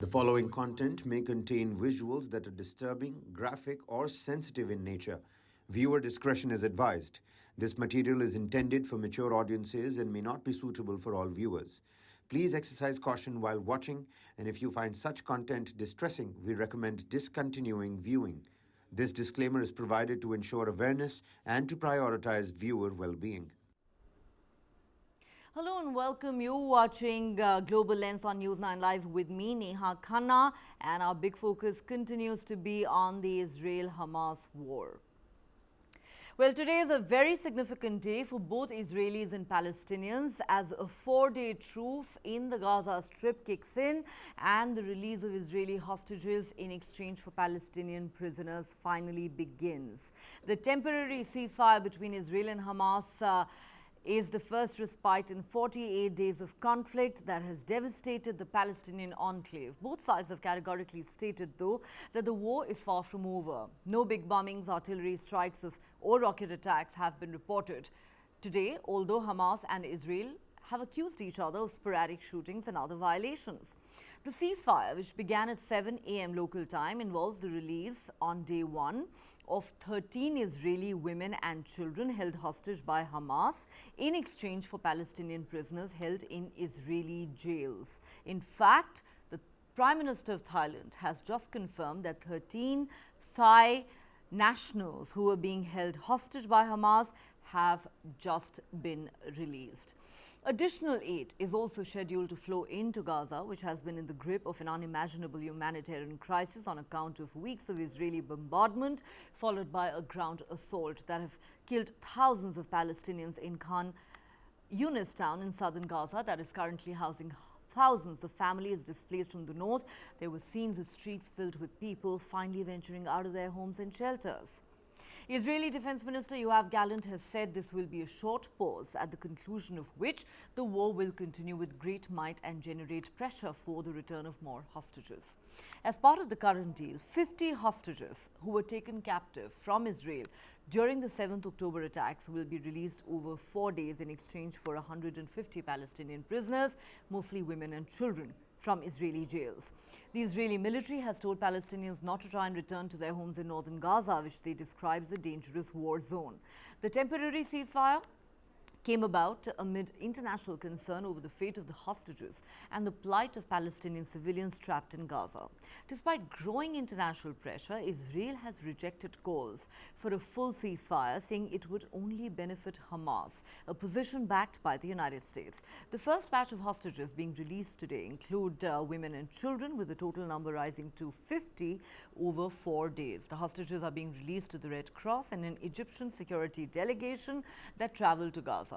The following content may contain visuals that are disturbing, graphic, or sensitive in nature. Viewer discretion is advised. This material is intended for mature audiences and may not be suitable for all viewers. Please exercise caution while watching, and if you find such content distressing, we recommend discontinuing viewing. This disclaimer is provided to ensure awareness and to prioritize viewer well-being. Hello and welcome. You're watching Global Lens on News9 Live with me, Neha Khanna, and our big focus continues to be on the Israel-Hamas war. Well, today is a very significant day for both Israelis and Palestinians as a 4-day truce in the Gaza Strip kicks in and the release of Israeli hostages in exchange for Palestinian prisoners finally begins. The temporary ceasefire between Israel and Hamas is the first respite in 48 days of conflict that has devastated the Palestinian enclave. Both sides have categorically stated, though, that the war is far from over. No big bombings, artillery strikes or rocket attacks have been reported today, although Hamas and Israel have accused each other of sporadic shootings and other violations. The ceasefire, which began at 7 a.m. local time, involves the release on day one of 13 Israeli women and children held hostage by Hamas in exchange for Palestinian prisoners held in Israeli jails. In fact, the Prime Minister of Thailand has just confirmed that 13 Thai nationals who were being held hostage by Hamas have just been released. Additional aid is also scheduled to flow into Gaza, which has been in the grip of an unimaginable humanitarian crisis on account of weeks of Israeli bombardment, followed by a ground assault that have killed thousands of Palestinians in Khan Yunis town in southern Gaza that is currently housing thousands of families displaced from the north. There were scenes of streets filled with people finally venturing out of their homes and shelters. Israeli Defense Minister Yoav Gallant has said this will be a short pause, at the conclusion of which the war will continue with great might and generate pressure for the return of more hostages. As part of the current deal, 50 hostages who were taken captive from Israel during the 7th October attacks will be released over 4 days in exchange for 150 Palestinian prisoners, mostly women and children, from Israeli jails. The Israeli military has told Palestinians not to try and return to their homes in northern Gaza, which they describe as a dangerous war zone. The temporary ceasefire came about amid international concern over the fate of the hostages and the plight of Palestinian civilians trapped in Gaza. Despite growing international pressure, Israel has rejected calls for a full ceasefire, saying it would only benefit Hamas, a position backed by the United States. The first batch of hostages being released today include women and children, with the total number rising to 50 over 4 days. The hostages are being released to the Red Cross and an Egyptian security delegation that traveled to Gaza.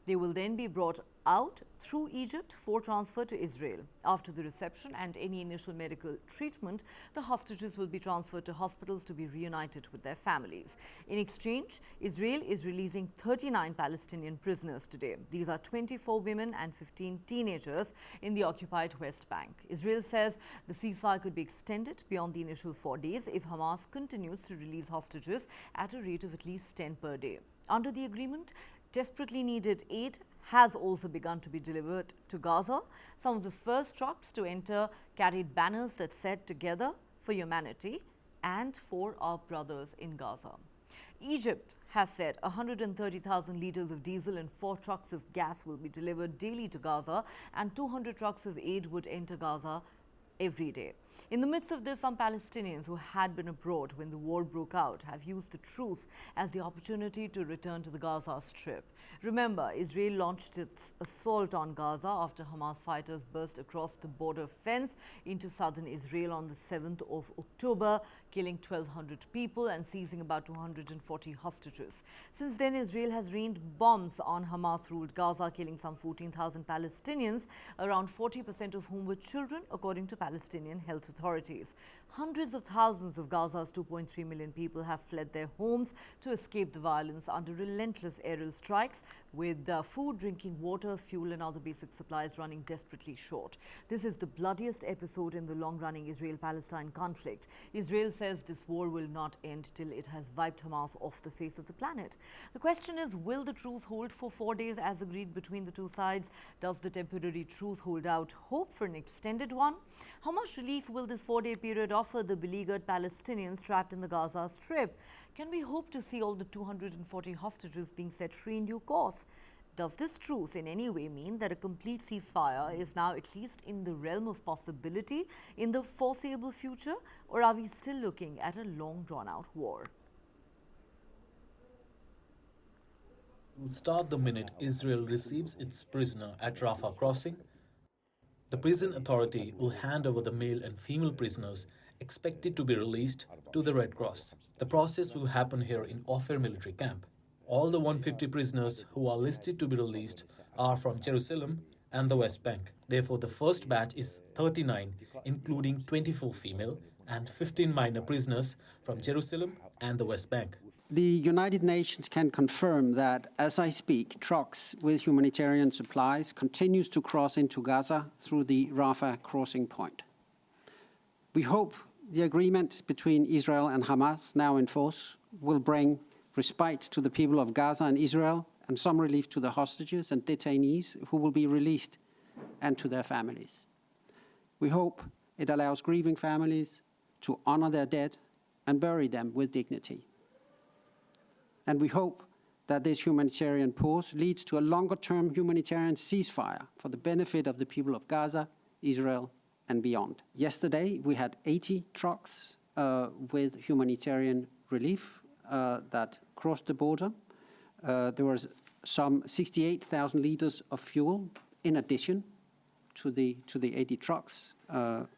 They will then be brought out through Egypt for transfer to Israel. After the reception and any initial medical treatment, the hostages will be transferred to hospitals to be reunited with their families. In exchange, Israel is releasing 39 Palestinian prisoners today. These are 24 women and 15 teenagers in the occupied West Bank. Israel says the ceasefire could be extended beyond the initial 4 days if Hamas continues to release hostages at a rate of at least 10 per day. Under the agreement, desperately needed aid has also begun to be delivered to Gaza. Some of the first trucks to enter carried banners that said "Together for Humanity" and "For Our Brothers in Gaza." Egypt has said 130,000 litres of diesel and 4 trucks of gas will be delivered daily to Gaza, and 200 trucks of aid would enter Gaza every day. In the midst of this, some Palestinians who had been abroad when the war broke out have used the truce as the opportunity to return to the Gaza Strip. Remember, Israel launched its assault on Gaza after Hamas fighters burst across the border fence into southern Israel on the 7th of October, killing 1,200 people and seizing about 240 hostages. Since then, Israel has rained bombs on Hamas-ruled Gaza, killing some 14,000 Palestinians, around 40% of whom were children, according to Palestinian health authorities. Hundreds of thousands of Gaza's 2.3 million people have fled their homes to escape the violence under relentless aerial strikes, with food, drinking water, fuel and other basic supplies running desperately short. This is the bloodiest episode in the long-running Israel-Palestine conflict. Israel says this war will not end till it has wiped Hamas off the face of the planet. The question is, will the truce hold for 4 days as agreed between the two sides? Does the temporary truce hold out hope for an extended one? How much relief will this 4-day period offer the beleaguered Palestinians trapped in the Gaza Strip? Can we hope to see all the 240 hostages being set free in due course? Does this truce in any way mean that a complete ceasefire is now at least in the realm of possibility in the foreseeable future? Or are we still looking at a long drawn-out war? Will start the minute Israel receives its prisoner at Rafah crossing. The prison authority will hand over the male and female prisoners expected to be released to the Red Cross. The process will happen here in Ophir military camp. All the 150 prisoners who are listed to be released are from Jerusalem and the West Bank. Therefore, the first batch is 39, including 24 female and 15 minor prisoners from Jerusalem and the West Bank. The United Nations can confirm that, as I speak, trucks with humanitarian supplies continues to cross into Gaza through the Rafah crossing point. We hope the agreement between Israel and Hamas, now in force, will bring respite to the people of Gaza and Israel and some relief to the hostages and detainees who will be released and to their families. We hope it allows grieving families to honor their dead and bury them with dignity. And we hope that this humanitarian pause leads to a longer-term humanitarian ceasefire for the benefit of the people of Gaza, Israel, and beyond. Yesterday, we had 80 trucks with humanitarian relief that crossed the border. There was some 68,000 liters of fuel in addition to the 80 trucks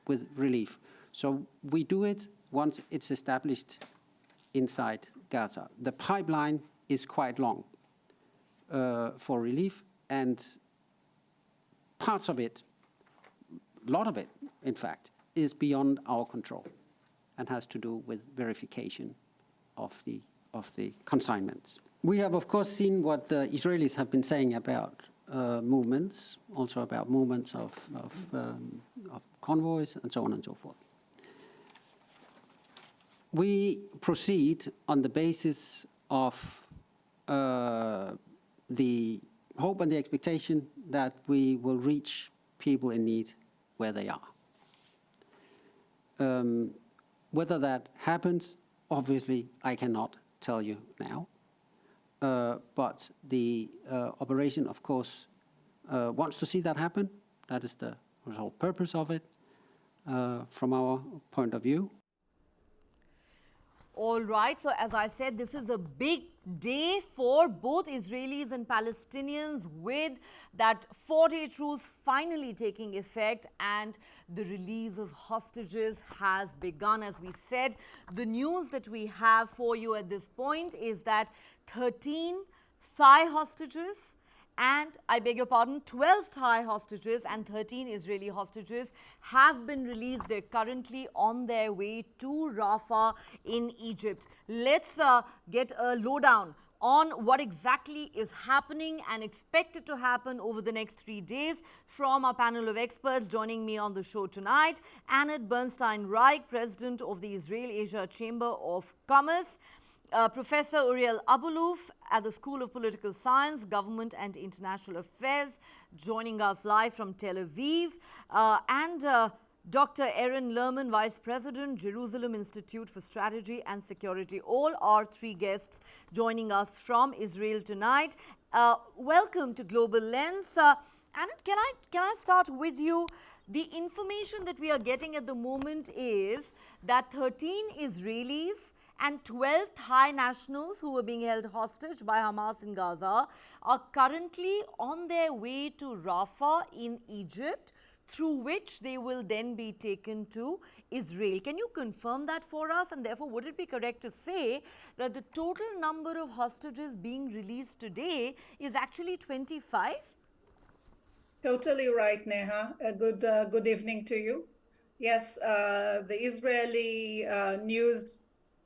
with relief. So we do it once it's established inside Gaza. The pipeline is quite long for relief, and parts of it, a lot of it, in fact, is beyond our control and has to do with verification of the consignments. We have, of course, seen what the Israelis have been saying about movements, also about movements of convoys, and so on and so forth. We proceed on the basis of the hope and the expectation that we will reach people in need where they are. Whether that happens, obviously, I cannot tell you now. But the operation, of course, wants to see that happen. That is the whole purpose of it from our point of view. All right, so as I said, this is a big day for both Israelis and Palestinians, with that 4-day truce finally taking effect and the release of hostages has begun. As we said, the news that we have for you at this point is that 13 Thai hostages and, I beg your pardon, 12 Thai hostages and 13 Israeli hostages have been released. They're currently on their way to Rafah in Egypt. Let's get a lowdown on what exactly is happening and expected to happen over the next 3 days from our panel of experts. Joining me on the show tonight, Annette Bernstein-Reich, President of the Israel-Asia Chamber of Commerce, Professor Uriel Abuluf at the School of Political Science, Government and International Affairs, joining us live from Tel Aviv, and Dr. Aaron Lerman, Vice President, Jerusalem Institute for Strategy and Security. All our 3 guests joining us from Israel tonight. Welcome to Global Lens. Annette, can I start with you? The information that we are getting at the moment is that 13 Israelis and 12 Thai nationals who were being held hostage by Hamas in Gaza are currently on their way to Rafah in Egypt, through which they will then be taken to Israel. Can you confirm that for us? And therefore, would it be correct to say that the total number of hostages being released today is actually 25? Totally right, Neha. Good evening to you. Yes, the Israeli news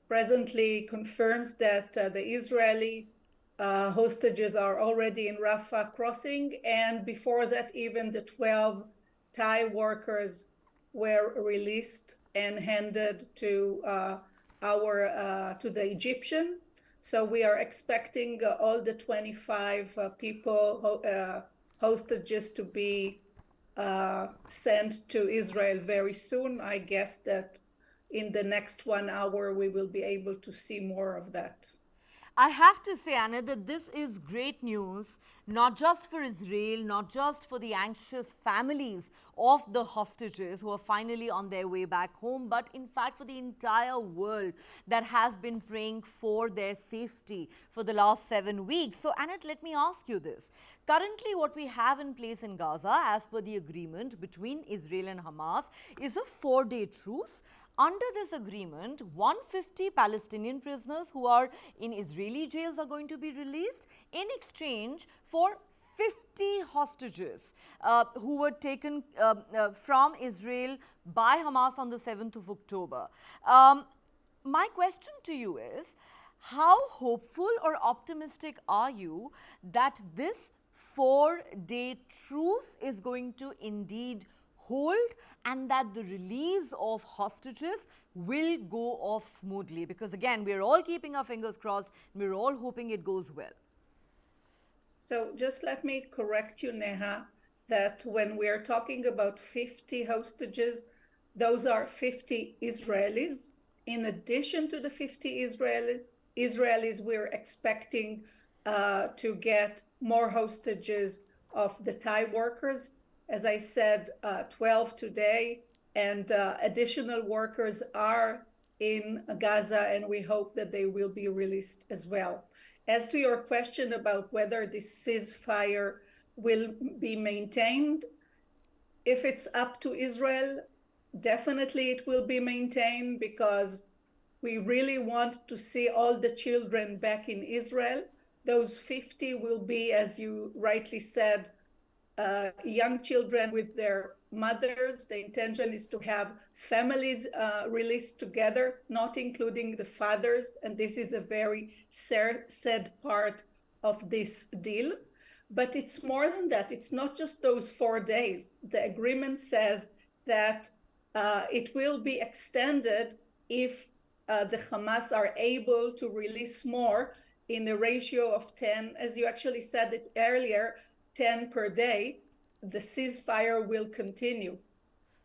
presently confirms that the Israeli hostages are already in Rafah crossing, and before that, even the 12 Thai workers were released and handed to to the Egyptian. So we are expecting all the 25 people, hostages, to be sent to Israel very soon. I guess that in the next 1 hour, we will be able to see more of that. I have to say, Anna, that this is great news, not just for Israel, not just for the anxious families of the hostages who are finally on their way back home, but in fact for the entire world that has been praying for their safety for the last 7 weeks. So, Annette, let me ask you this. Currently, what we have in place in Gaza, as per the agreement between Israel and Hamas, is a 4-day truce. Under this agreement, 150 Palestinian prisoners who are in Israeli jails are going to be released in exchange for 50 hostages who were taken from Israel by Hamas on the 7th of October. My question to you is, how hopeful or optimistic are you that this 4-day truce is going to indeed hold and that the release of hostages will go off smoothly? Because again, we're all keeping our fingers crossed and we're all hoping it goes well. So just let me correct you, Neha, that when we are talking about 50 hostages, those are 50 Israelis. In addition to the 50 Israelis, we're expecting to get more hostages of the Thai workers. As I said, 12 today, and additional workers are in Gaza, and we hope that they will be released as well. As to your question about whether this ceasefire will be maintained, if it's up to Israel, definitely it will be maintained, because we really want to see all the children back in Israel. Those 50 will be, as you rightly said, young children with their mothers. The intention is to have families released together, not including the fathers. And this is a very sad part of this deal. But it's more than that. It's not just those 4 days. The agreement says that it will be extended if the Hamas are able to release more in a ratio of 10, as you actually said it earlier, 10 per day. The ceasefire will continue.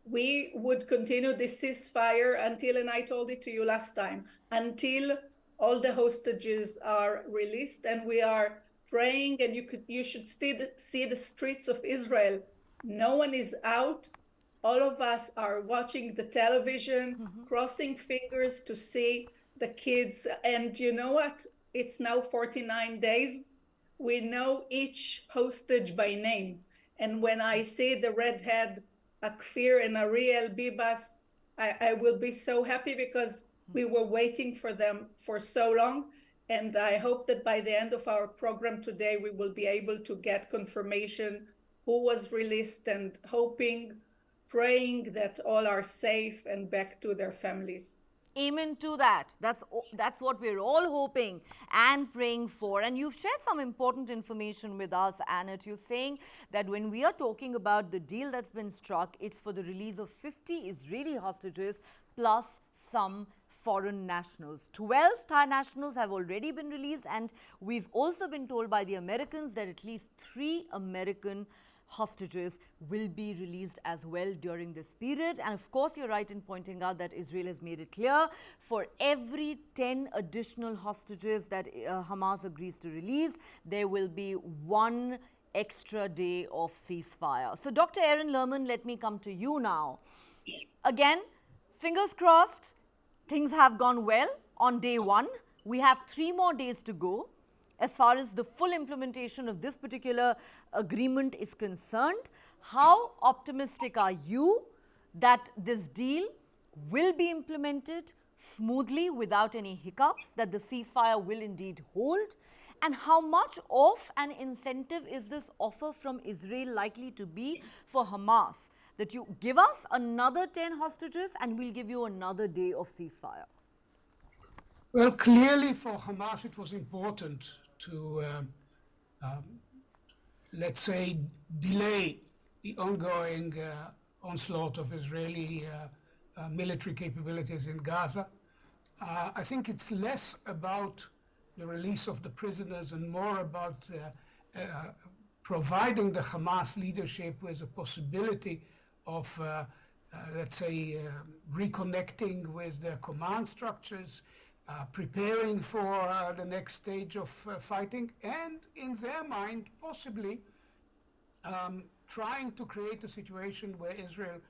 We would continue this ceasefire until, and I told it to you last time, until all the hostages are released. And we are praying, and you should see the streets of Israel. No one is out. All of us are watching the television, crossing fingers to see the kids. And you know what? It's now 49 days. We know each hostage by name. And when I see the redhead, Akfir and Ariel Bibas, I will be so happy, because we were waiting for them for so long. And I hope that by the end of our program today, we will be able to get confirmation who was released, and praying that all are safe and back to their families. Amen to that. That's what we're all hoping and praying for. And you've shared some important information with us, Annette. You're saying that when we are talking about the deal that's been struck, it's for the release of 50 Israeli hostages plus some foreign nationals. 12 Thai nationals have already been released, and we've also been told by the Americans that at least 3 American hostages will be released as well during this period. And of course, you're right in pointing out that Israel has made it clear, for every 10 additional hostages that Hamas agrees to release, there will be 1 extra day of ceasefire. So Dr. Aaron Lerman, let me come to you now. Again, fingers crossed, things have gone well on day 1. We have 3 more days to go as far as the full implementation of this particular agreement is concerned. How optimistic are you that this deal will be implemented smoothly without any hiccups, that the ceasefire will indeed hold? And how much of an incentive is this offer from Israel likely to be for Hamas, that you give us another 10 hostages and we'll give you another day of ceasefire? Well, clearly for Hamas, it was important to, let's say, delay the ongoing onslaught of Israeli military capabilities in Gaza. I think it's less about the release of the prisoners and more about providing the Hamas leadership with a possibility of, let's say, reconnecting with their command structures, preparing for the next stage of fighting, and in their mind, possibly trying to create a situation where Israel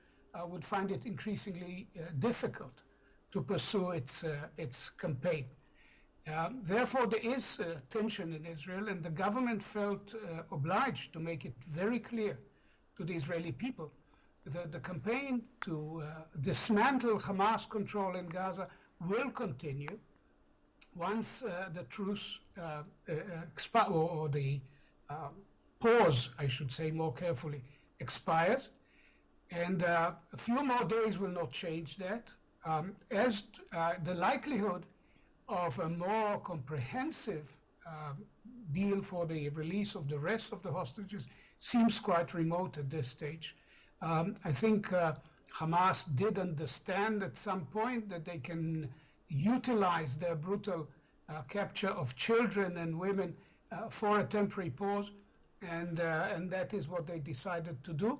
would find it increasingly difficult to pursue its campaign. Therefore, there is tension in Israel, and the government felt obliged to make it very clear to the Israeli people that the campaign to dismantle Hamas control in Gaza will continue once the truce or the pause, I should say more carefully, expires. And a few more days will not change that. As the likelihood of a more comprehensive deal for the release of the rest of the hostages seems quite remote at this stage. I think Hamas did understand at some point that they can utilize their brutal capture of children and women for a temporary pause, and that is what they decided to do.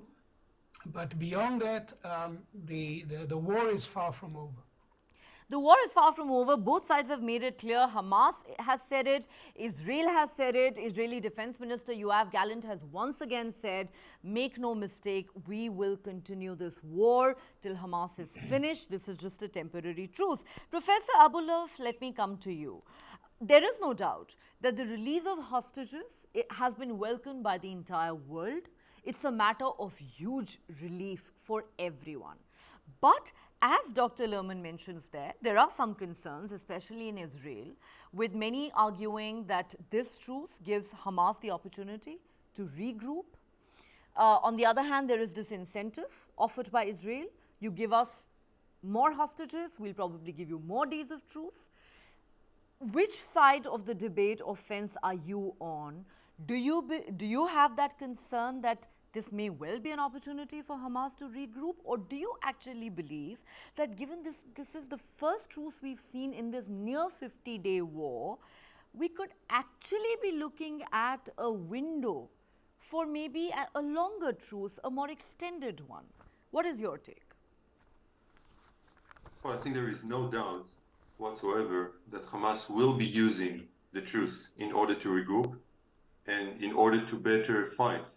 But beyond that, the war is far from over. The war is far from over. Both sides have made it clear. Hamas has said it. Israel has said it. Israeli Defense Minister Yoav Gallant has once again said, make no mistake, we will continue this war till Hamas is finished. This is just a temporary truce. Professor Abulov, let me come to you. There is no doubt that the release of hostages has been welcomed by the entire world. It's a matter of huge relief for everyone. But as Dr. Lerman mentions there are some concerns, especially in Israel, with many arguing that this truce gives Hamas the opportunity to regroup. On the other hand, there is this incentive offered by Israel. You give us more hostages, we'll probably give you more days of truce. Which side of the debate or fence are you on? Do you have that concern that this may well be an opportunity for Hamas to regroup, or do you actually believe that given this is the first truce we've seen in this near 50-day war, we could actually be looking at a window for maybe a longer truce, a more extended one? What is your take? Well, I think there is no doubt whatsoever that Hamas will be using the truce in order to regroup and in order to better fight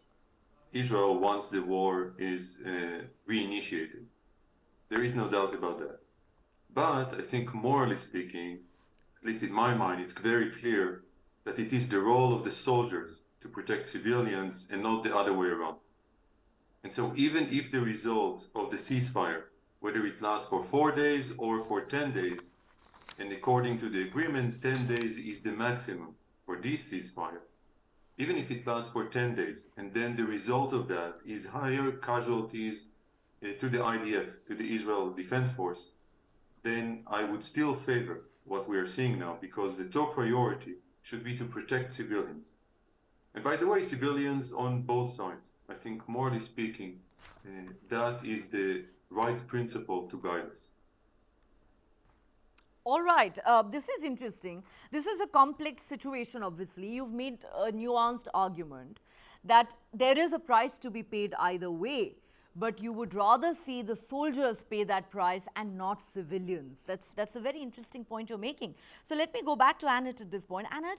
Israel once the war is reinitiated. There is no doubt about that. But I think morally speaking, at least in my mind, it's very clear that it is the role of the soldiers to protect civilians and not the other way around. And so even if the result of the ceasefire, whether it lasts for 4 days or for 10 days, and according to the agreement, 10 days is the maximum for this ceasefire, even if it lasts for 10 days, and then the result of that is higher casualties to the IDF, to the Israel Defense Force, then I would still favor what we are seeing now, because the top priority should be to protect civilians. And by the way, civilians on both sides. I think, morally speaking, that is the right principle to guide us. All right, this is interesting. This is a complex situation, obviously. You've made a nuanced argument that there is a price to be paid either way, but you would rather see the soldiers pay that price and not civilians. That's a very interesting point you're making. So let me go back to Anat at this point. Anat,